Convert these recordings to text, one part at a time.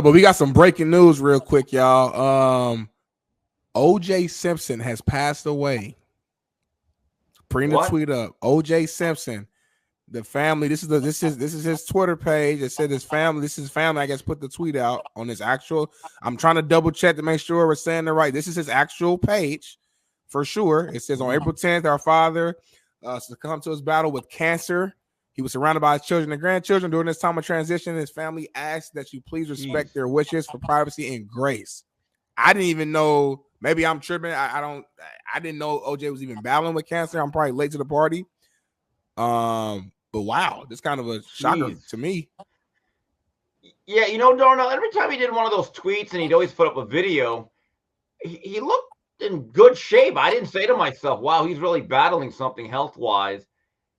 But we got some breaking news real quick, y'all. O.J. Simpson has passed away. Bring the tweet up. O.J. Simpson, the family. This is his Twitter page. It said his family. This is his family. I guess put the tweet out on his actual. I'm trying to double check to make sure we're saying it right. This is his actual page for sure. It says on April 10th, our father succumbed to his battle with cancer. He was surrounded by his children and grandchildren during this time of transition. His family asked that you please respect their wishes for privacy and grace. I didn't even know. Maybe I'm tripping. I didn't know OJ was even battling with cancer. I'm probably late to the party. But wow, this kind of a shocker to me. Yeah, you know, Darnell, every time he did one of those tweets and he'd always put up a video, he looked in good shape. I didn't say to myself, wow, he's really battling something health-wise.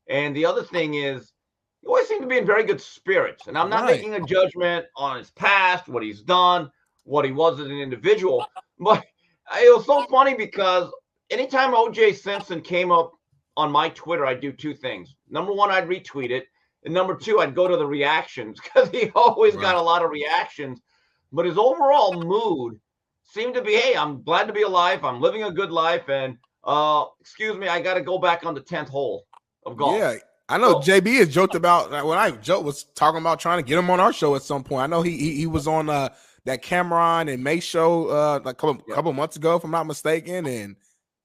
And the other thing is, he always seemed to be in very good spirits. And I'm not making a judgment on his past, what he's done, what he was as an individual. But it was so funny because anytime O.J. Simpson came up on my Twitter, I'd do two things. Number one, I'd retweet it. And number two, I'd go to the reactions because he always got a lot of reactions. But his overall mood seemed to be, hey, I'm glad to be alive. I'm living a good life. And excuse me, I got to go back on the 10th hole of golf. Yeah, I know JB has joked about when I was talking about trying to get him on our show at some point. I know he was on that Cameron and May show like a couple months ago, if I'm not mistaken. And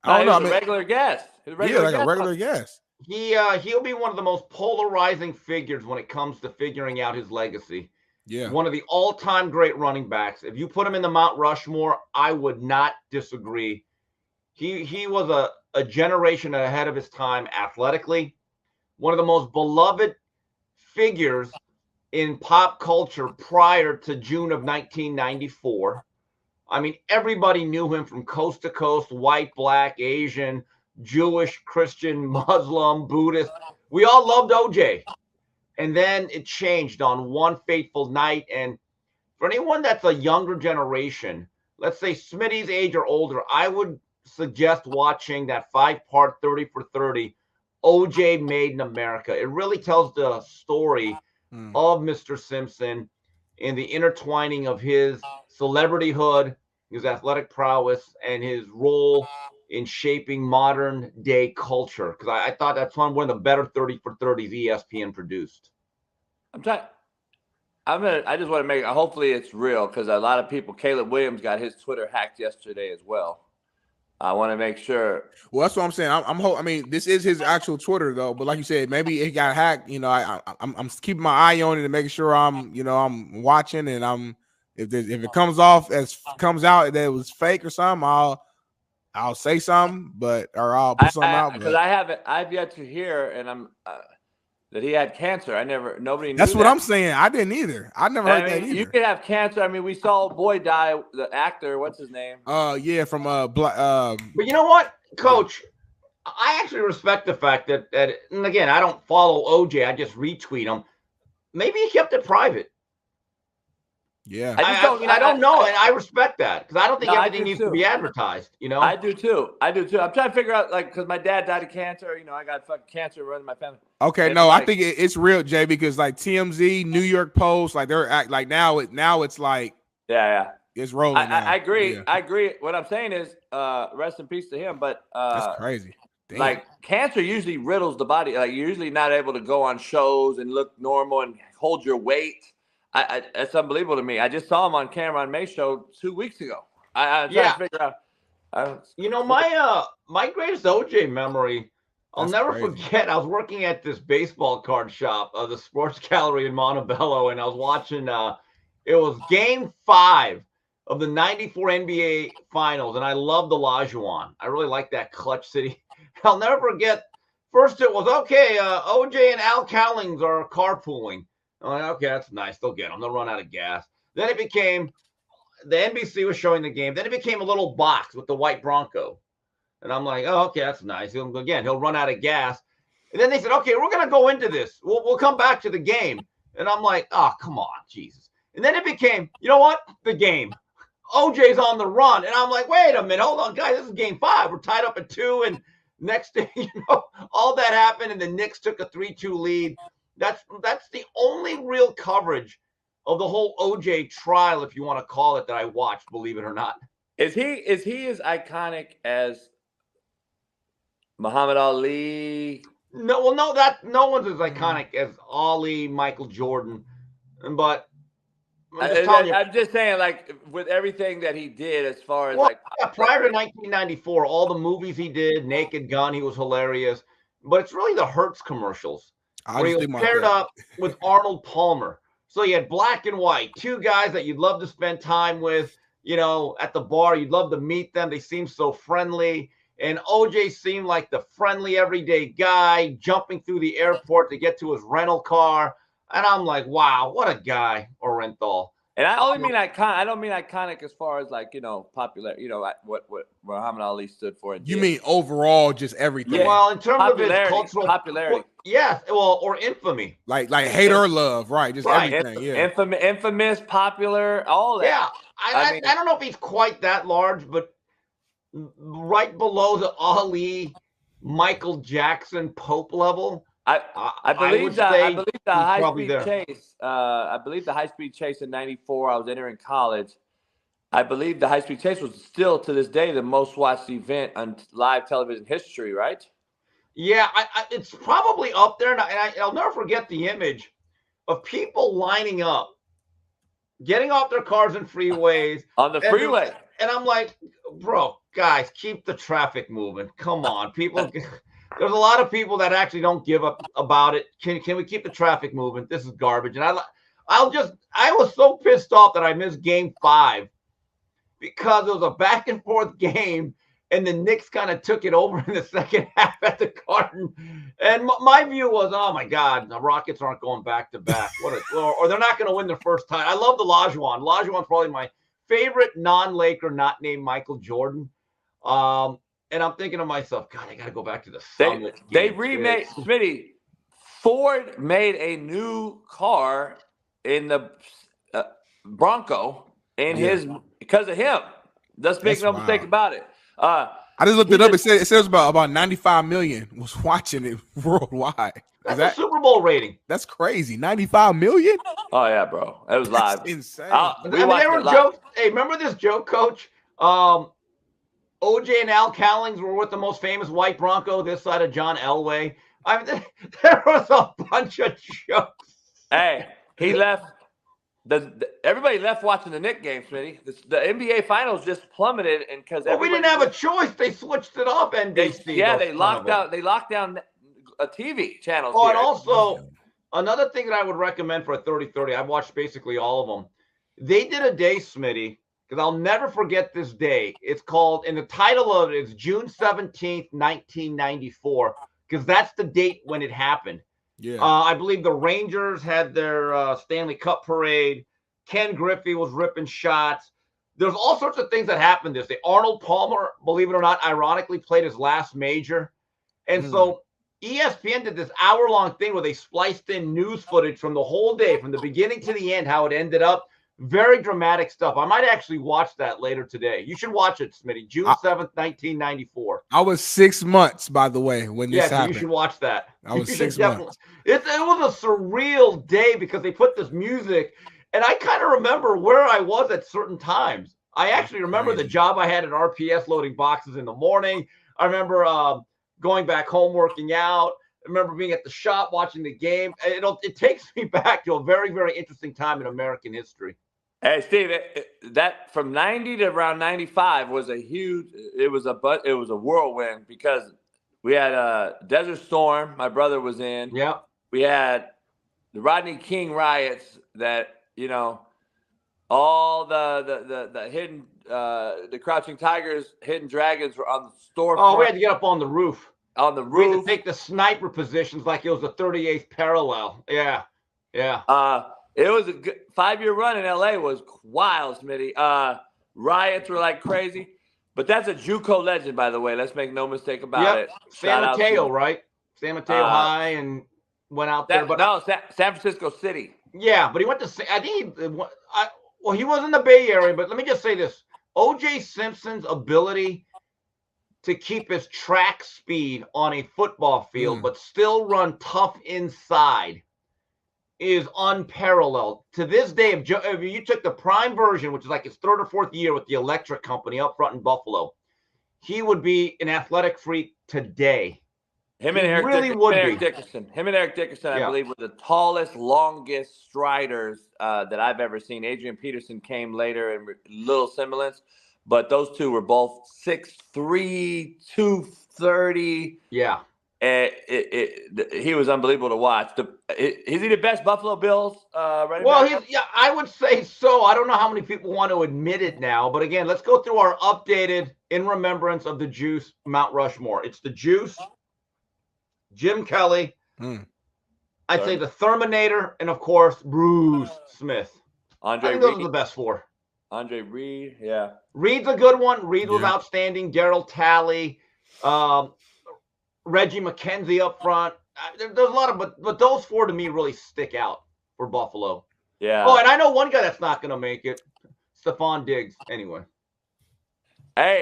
I don't know, a regular guest. A regular guest. He'll be one of the most polarizing figures when it comes to figuring out his legacy. Yeah, one of the all-time great running backs. If you put him in the Mount Rushmore, I would not disagree. He was a generation ahead of his time athletically. One of the most beloved figures in pop culture prior to June of 1994. I mean, everybody knew him from coast to coast, white, black, Asian, Jewish, Christian, Muslim, Buddhist. We all loved OJ. And then it changed on one fateful night. And for anyone that's a younger generation, let's say Smitty's age or older, I would suggest watching that 5-part 30 for 30 OJ Made in America. It really tells the story of Mr. Simpson and the intertwining of his celebrityhood, his athletic prowess, and his role in shaping modern day culture. Because I thought that's one of the better 30 for 30s ESPN produced. I just want to make it, hopefully it's real, because a lot of people, Caleb Williams got his Twitter hacked yesterday as well. I want to make sure. Well, that's what I'm saying. I mean, this is his actual Twitter though, but like you said, maybe it got hacked. You know, I'm keeping my eye on it and making sure I'm watching, and if it comes out that it was fake or something, I'll say something, or I'll put something out. Because I've yet to hear, and that he had cancer. Nobody knew. That's what I'm saying. I didn't either. I never heard that either. You could have cancer. I mean, we saw a boy die, the actor, what's his name? Yeah, from But you know what, Coach? I actually respect the fact that and again, I don't follow OJ, I just retweet him. Maybe he kept it private. Yeah, I don't know, and I respect that because I don't think everything needs to be advertised. You know, I do too. I'm trying to figure out, like, because my dad died of cancer. You know, I got fucking cancer running my family. Okay, no, I think it's real, Jay, because like TMZ, New York Post, like they're like now it's like it's rolling. I agree. Yeah. I agree. What I'm saying is, rest in peace to him. But that's crazy. Damn. Like cancer usually riddles the body. Like you're usually not able to go on shows and look normal and hold your weight. That's unbelievable to me. I just saw him on camera on May's show 2 weeks ago. I'm trying to figure out. My greatest OJ memory, I'll never forget. I was working at this baseball card shop, the Sports Gallery in Montebello, and I was watching. It was Game 5 of the '94 NBA Finals, and I loved Olajuwon. I really liked that clutch city. I'll never forget. First, it was okay. OJ and Al Cowlings are carpooling. I'm like, okay, that's nice. They'll get them. They'll run out of gas. Then it became, the NBC was showing the game. Then it became a little box with the white Bronco. And I'm like, oh, okay, that's nice. He'll run out of gas. And then they said, okay, we're going to go into this. We'll come back to the game. And I'm like, oh, come on, Jesus. And then it became, you know what? The game. OJ's on the run. And I'm like, wait a minute. Hold on, guys. This is Game 5. We're tied up at 2. And next thing you know, all that happened. And the Knicks took a 3-2 lead. That's the only real coverage of the whole OJ trial, if you want to call it, that I watched, believe it or not. Is he as iconic as Muhammad Ali? No, well, no one's as iconic as Ali, Michael Jordan, but I'm just saying, like, with everything that he did as far as prior to 1994, all the movies he did, Naked Gun, he was hilarious. But it's really the Hertz commercials where he was paired up with Arnold Palmer. So you had black and white, two guys that you'd love to spend time with, at the bar. You'd love to meet them. They seemed so friendly. And OJ seemed like the friendly, everyday guy jumping through the airport to get to his rental car. And I'm like, wow, what a guy, Orenthal. And I only mean iconic. I don't mean iconic as far as popular. What Muhammad Ali stood for. You mean overall, just everything? Yeah. Well, in terms of his cultural popularity, yes. Well, or infamy, like hate or love, right? Just everything. Infamous, popular, all that. Yeah, I don't know if he's quite that large, but right below the Ali, Michael Jackson, Pope level. I believe the high-speed chase. I believe the high-speed chase in '94. I was entering college. I believe the high-speed chase was still to this day the most watched event on live television history. Right? Yeah, it's probably up there, and I'll never forget the image of people lining up, getting off their cars and freeways on the freeway. And I'm like, bro, guys, keep the traffic moving. Come on, people. There's a lot of people that actually don't give up about it. Can we keep the traffic moving? This is garbage. And I was so pissed off that I missed Game 5 because it was a back and forth game, and the Knicks kind of took it over in the second half at the Garden. And my view was, oh my God, the Rockets aren't going back to back. Or they're not going to win their first time. I love the Olajuwon. Olajuwon's probably my favorite non-Laker, not named Michael Jordan. And I'm thinking to myself, God, I got to go back to the Summit. They remade, Smitty, Ford made a new car in the Bronco because of him. Let's make no mistake about it. I just looked it up. It says about 95 million was watching it worldwide. That's a Super Bowl rating. That's crazy. 95 million? Oh, yeah, bro. It was live. That's insane. There were jokes. Hey, remember this joke, Coach? OJ and Al Cowlings were with the most famous white Bronco this side of John Elway. I mean, there was a bunch of jokes. Hey, he left. Everybody left watching the Knicks game, Smitty. The NBA Finals just plummeted, and because we didn't have a choice, they switched it off. NBC. They locked down TV channels. Oh, and also another thing that I would recommend for a 30-30. I've watched basically all of them. They did a day, Smitty, because I'll never forget this day. It's called, and the title of it is June 17th, 1994, because that's the date when it happened. Yeah. I believe the Rangers had their Stanley Cup parade. Ken Griffey was ripping shots. There's all sorts of things that happened this day. Arnold Palmer, believe it or not, ironically played his last major. And so ESPN did this hour-long thing where they spliced in news footage from the whole day, from the beginning to the end, how it ended up. Very dramatic stuff. I might actually watch that later today. You should watch it, Smitty. June 7th, 1994. I was 6 months, by the way, when this happened. You should watch that. I was 6 months. It was a surreal day because they put this music, and I kind of remember where I was at certain times. I actually remember the job I had at RPS loading boxes in the morning. I remember going back home working out. I remember being at the shop watching the game. It takes me back to a very, very interesting time in American history. Hey, Steve, that from 90 to around 95 was it was a whirlwind because we had a Desert Storm my brother was in. Yeah. We had the Rodney King riots that, all the hidden, the Crouching Tigers, Hidden Dragons were on the storefront. Oh, we had to get up on the roof. On the roof. We had to take the sniper positions like it was the 38th parallel. Yeah. It was a good 5-year run in LA. Was wild, Smitty. Riots were like crazy, but that's a JUCO legend, by the way. Let's make no mistake about it. San Mateo, right? San Mateo High, and went out there. San Francisco City. Yeah, but he went to. I think he was in the Bay Area. But let me just say this: O.J. Simpson's ability to keep his track speed on a football field, but still run tough inside. is unparalleled. To this day, if you took the prime version, which is like his 3rd or 4th year with the electric company up front in Buffalo, he would be an athletic freak today. Him and Eric Dickerson, I believe, were the tallest, longest striders that I've ever seen. Adrian Peterson came later in little semblance, but those two were both 6'3", 230. Yeah. He was unbelievable to watch. Is he the best Buffalo Bills running back? Yeah, I would say so. I don't know how many people want to admit it now, but again, let's go through our updated in remembrance of the Juice Mount Rushmore. It's the Juice, Jim Kelly, I'd say the Terminator, and of course Bruce Smith. I think those are the best 4. Andre Reed, yeah. Reed's a good one. Reed was outstanding. Darryl Talley. Reggie McKenzie up front. There's a lot of, but those 4 to me really stick out for Buffalo. Yeah. Oh, and I know one guy that's not going to make it, Stephon Diggs. Anyway. Hey.